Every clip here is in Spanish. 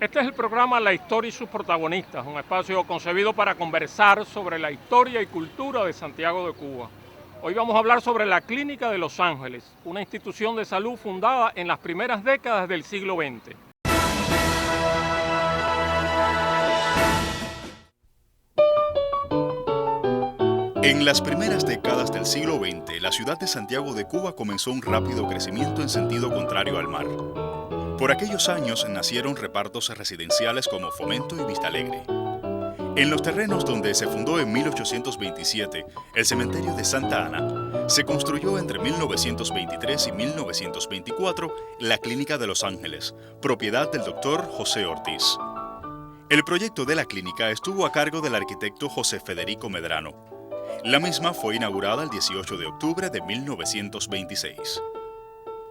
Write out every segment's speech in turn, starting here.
Este es el programa La Historia y sus protagonistas, un espacio concebido para conversar sobre la historia y cultura de Santiago de Cuba. Hoy vamos a hablar sobre la Clínica de Los Ángeles, una institución de salud fundada en las primeras décadas del siglo XX. En las primeras décadas del siglo XX, la ciudad de Santiago de Cuba comenzó un rápido crecimiento en sentido contrario al mar. Por aquellos años nacieron repartos residenciales como Fomento y Vista Alegre. En los terrenos donde se fundó en 1827 el cementerio de Santa Ana, se construyó entre 1923 y 1924 la Clínica de Los Ángeles, propiedad del doctor José Ortiz. El proyecto de la clínica estuvo a cargo del arquitecto José Federico Medrano. La misma fue inaugurada el 18 de octubre de 1926.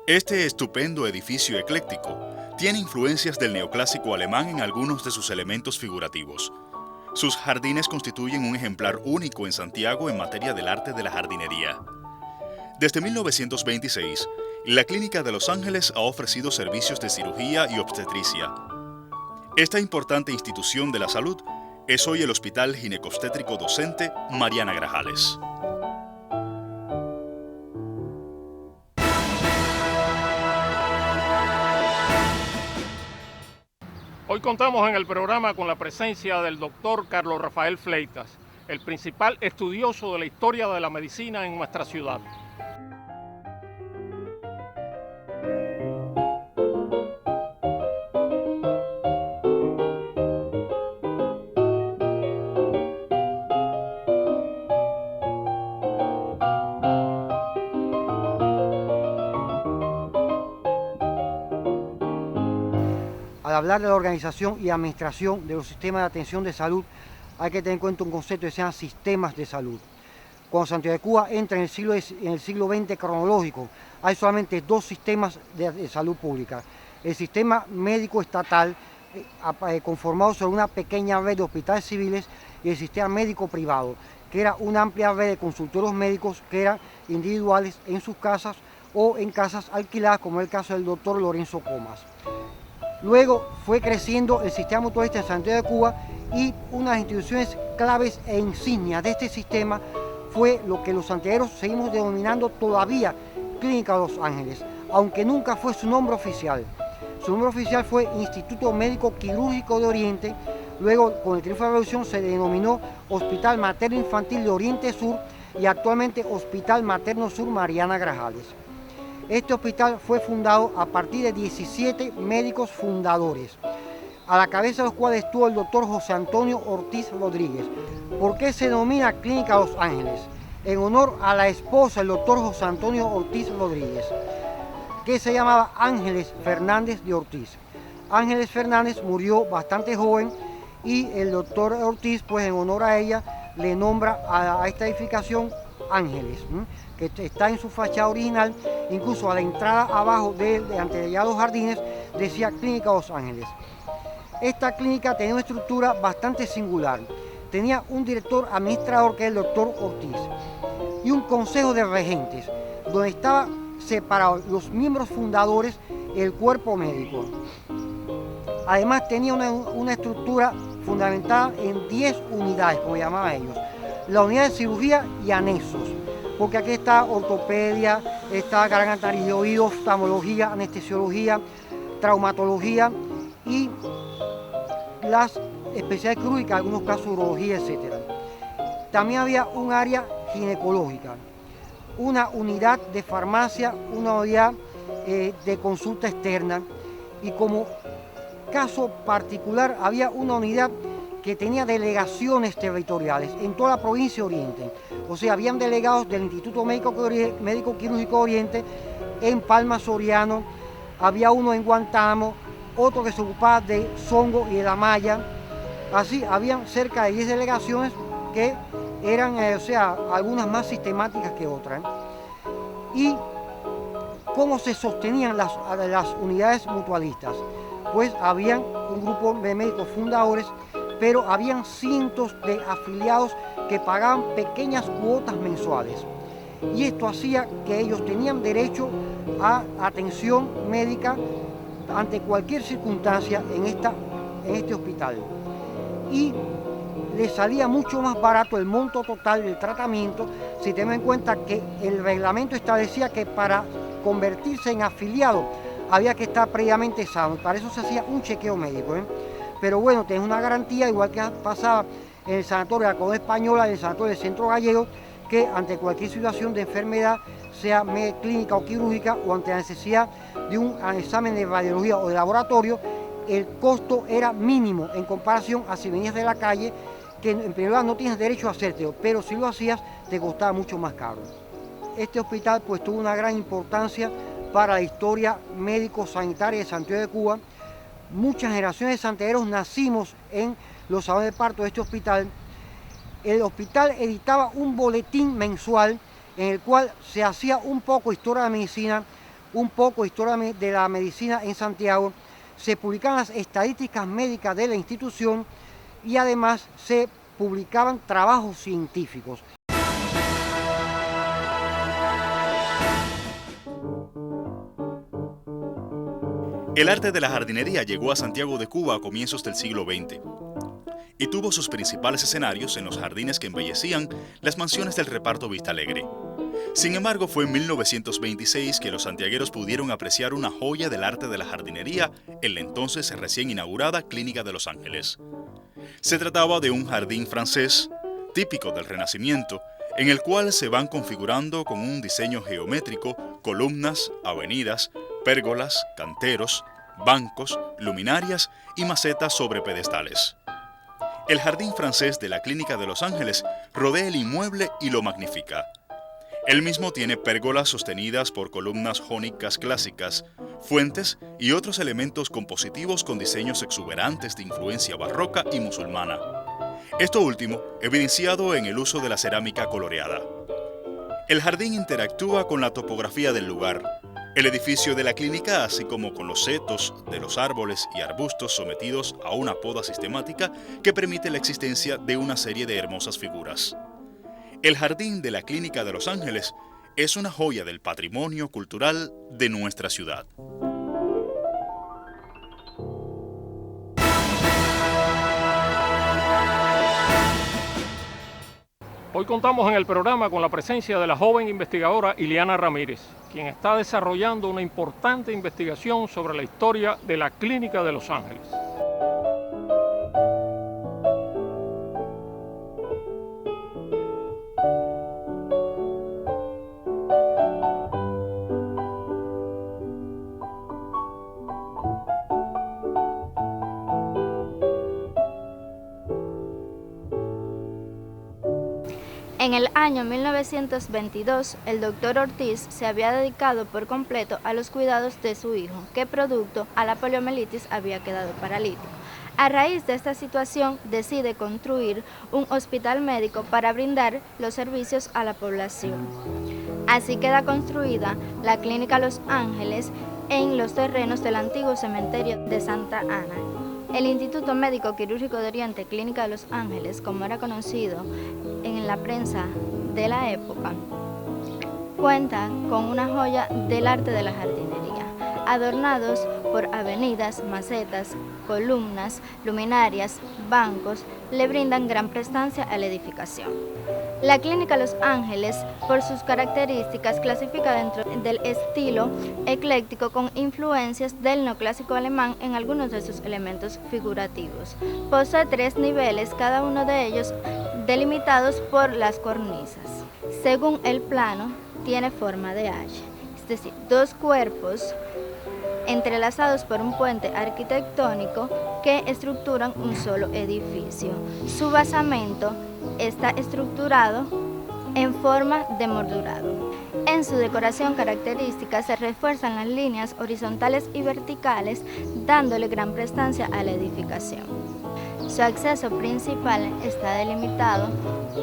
Este estupendo edificio ecléctico tiene influencias del neoclásico alemán en algunos de sus elementos figurativos. Sus jardines constituyen un ejemplar único en Santiago en materia del arte de la jardinería. Desde 1926, la Clínica de Los Ángeles ha ofrecido servicios de cirugía y obstetricia. Esta importante institución de la salud es hoy el Hospital Ginecobstétrico Docente Mariana Grajales. Hoy contamos en el programa con la presencia del doctor Carlos Rafael Fleitas, el principal estudioso de la historia de la medicina en nuestra ciudad. Al hablar de la organización y administración de los sistemas de atención de salud, hay que tener en cuenta un concepto que se llama sistemas de salud. Cuando Santiago de Cuba entra en el siglo XX cronológico, hay solamente dos sistemas de salud pública. El sistema médico estatal, conformado sobre una pequeña red de hospitales civiles, y el sistema médico privado, que era una amplia red de consultorios médicos que eran individuales en sus casas o en casas alquiladas, como es el caso del doctor Lorenzo Comas. Luego fue creciendo el sistema mutualista en Santiago de Cuba y unas instituciones claves e insignias de este sistema fue lo que los santiagueros seguimos denominando todavía Clínica de Los Ángeles, aunque nunca fue su nombre oficial. Su nombre oficial fue Instituto Médico Quirúrgico de Oriente, luego con el triunfo de la Revolución se denominó Hospital Materno Infantil de Oriente Sur y actualmente Hospital Materno Sur Mariana Grajales. Este hospital fue fundado a partir de 17 médicos fundadores, a la cabeza de los cuales estuvo el doctor José Antonio Ortiz Rodríguez. ¿Por qué se denomina Clínica Los Ángeles? En honor a la esposa del doctor José Antonio Ortiz Rodríguez, que se llamaba Ángeles Fernández de Ortiz. Ángeles Fernández murió bastante joven y el doctor Ortiz, pues en honor a ella, le nombra a esta edificación Ángeles, que está en su fachada original, incluso a la entrada abajo ante ya los jardines, decía Clínica Los Ángeles. Esta clínica tenía una estructura bastante singular. Tenía un director administrador, que es el doctor Ortiz, y un consejo de regentes, donde estaban separados los miembros fundadores y el cuerpo médico. Además tenía una estructura fundamentada en 10 unidades, como llamaban ellos. La unidad de cirugía y anexos, porque aquí está ortopedia, está garganta, nariz y oído, oftalmología, anestesiología, traumatología y las especialidades quirúrgicas, en algunos casos urología, etc. También había un área ginecológica, una unidad de farmacia, una unidad de consulta externa y como caso particular había una unidad que tenía delegaciones territoriales en toda la provincia de Oriente. O sea, habían delegados del Instituto Médico Quirúrgico de Oriente en Palma Soriano, había uno en Guantánamo, otro que se ocupaba de Songo y de La Maya. Así, habían cerca de 10 delegaciones que eran, algunas más sistemáticas que otras. ¿Y cómo se sostenían las unidades mutualistas? Pues habían un grupo de médicos fundadores, pero habían cientos de afiliados que pagaban pequeñas cuotas mensuales. Y esto hacía que ellos tenían derecho a atención médica ante cualquier circunstancia en esta en este hospital y le salía mucho más barato el monto total del tratamiento si tenemos en cuenta que el reglamento establecía que para convertirse en afiliado había que estar previamente sano y para eso se hacía un chequeo médico, ¿eh? Pero bueno, tenés una garantía, igual que pasaba en el sanatorio de la Corona Española, en el sanatorio del Centro Gallego, que ante cualquier situación de enfermedad, sea clínica o quirúrgica, o ante la necesidad de un examen de radiología o de laboratorio, el costo era mínimo en comparación a si venías de la calle, que en primer lugar no tienes derecho a hacértelo, pero si lo hacías te costaba mucho más caro. Este hospital pues tuvo una gran importancia para la historia médico-sanitaria de Santiago de Cuba. Muchas generaciones de santiagueros nacimos en los salones de parto de este hospital. El hospital editaba un boletín mensual en el cual se hacía un poco historia de la medicina, un poco historia de la medicina en Santiago, se publicaban las estadísticas médicas de la institución y además se publicaban trabajos científicos. El arte de la jardinería llegó a Santiago de Cuba a comienzos del siglo XX y tuvo sus principales escenarios en los jardines que embellecían las mansiones del reparto Vista Alegre. Sin embargo, fue en 1926 que los santiagueros pudieron apreciar una joya del arte de la jardinería en la entonces recién inaugurada Clínica de Los Ángeles. Se trataba de un jardín francés, típico del Renacimiento, en el cual se van configurando con un diseño geométrico columnas, avenidas, pérgolas, canteros, bancos, luminarias y macetas sobre pedestales. El jardín francés de la Clínica de Los Ángeles rodea el inmueble y lo magnifica. El mismo tiene pérgolas sostenidas por columnas jónicas clásicas, fuentes y otros elementos compositivos con diseños exuberantes de influencia barroca y musulmana. Esto último evidenciado en el uso de la cerámica coloreada. El jardín interactúa con la topografía del lugar, el edificio de la clínica, así como con los setos de los árboles y arbustos sometidos a una poda sistemática que permite la existencia de una serie de hermosas figuras. El jardín de la Clínica de Los Ángeles es una joya del patrimonio cultural de nuestra ciudad. Hoy contamos en el programa con la presencia de la joven investigadora Iliana Ramírez, quien está desarrollando una importante investigación sobre la historia de la Clínica de Los Ángeles. En el año 1922, el doctor Ortiz se había dedicado por completo a los cuidados de su hijo, que producto a la poliomielitis había quedado paralítico. A raíz de esta situación, decide construir un hospital médico para brindar los servicios a la población. Así queda construida la Clínica Los Ángeles en los terrenos del antiguo cementerio de Santa Ana. El Instituto Médico Quirúrgico de Oriente, Clínica de Los Ángeles, como era conocido en la prensa de la época, cuenta con una joya del arte de la jardinería, adornados por avenidas, macetas, columnas, luminarias, bancos, le brindan gran prestancia a la edificación. La Clínica Los Ángeles, por sus características, clasifica dentro del estilo ecléctico con influencias del neoclásico alemán en algunos de sus elementos figurativos. Posee 3 niveles, cada uno de ellos delimitados por las cornisas. Según el plano, tiene forma de H, es decir, 2 cuerpos entrelazados por un puente arquitectónico que estructuran un solo edificio. Su basamento está estructurado en forma de moldurado. En su decoración característica se refuerzan las líneas horizontales y verticales, dándole gran prestancia a la edificación. Su acceso principal está delimitado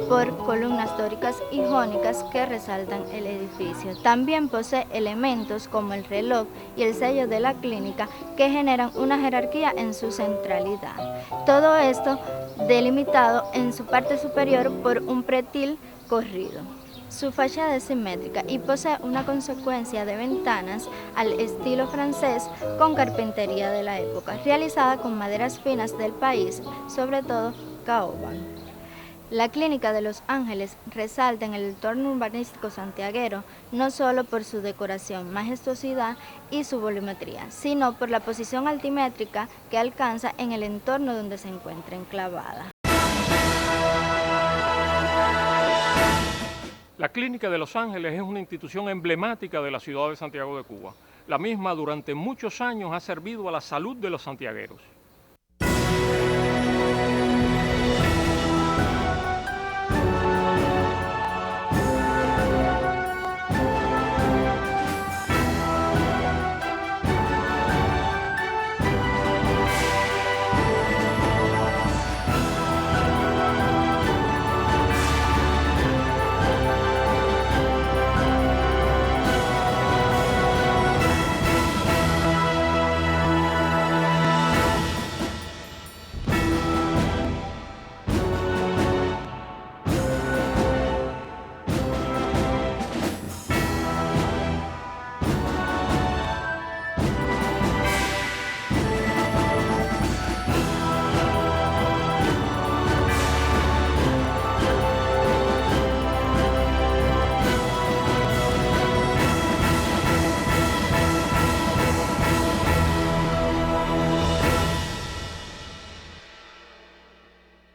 por columnas dóricas y jónicas que resaltan el edificio. También posee elementos como el reloj y el sello de la clínica que generan una jerarquía en su centralidad. Todo esto delimitado en su parte superior por un pretil corrido. Su fachada es simétrica y posee una consecuencia de ventanas al estilo francés con carpintería de la época, realizada con maderas finas del país, sobre todo caoba. La Clínica de Los Ángeles resalta en el entorno urbanístico santiaguero no solo por su decoración, majestuosidad y su volumetría, sino por la posición altimétrica que alcanza en el entorno donde se encuentra enclavada. La Clínica de Los Ángeles es una institución emblemática de la ciudad de Santiago de Cuba. La misma durante muchos años ha servido a la salud de los santiagueros.